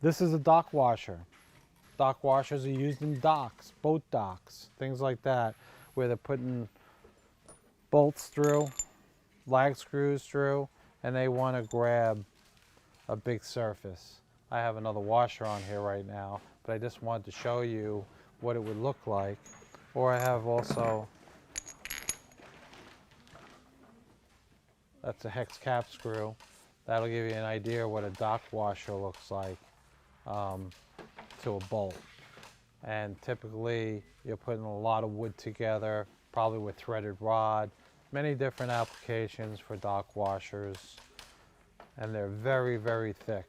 This is a dock washer. Dock washers are used in docks, boat docks, things like that, where they're putting bolts through, lag screws through, and they want to grab a big surface. I have another washer on here right now, but I just wanted to show you what it would look like. Or I have also, that's a hex cap screw. That'll give you an idea what a dock washer looks like to a bolt. And typically you're putting a lot of wood together, probably with threaded rod. Many different applications for dock washers, and they're very, very thick.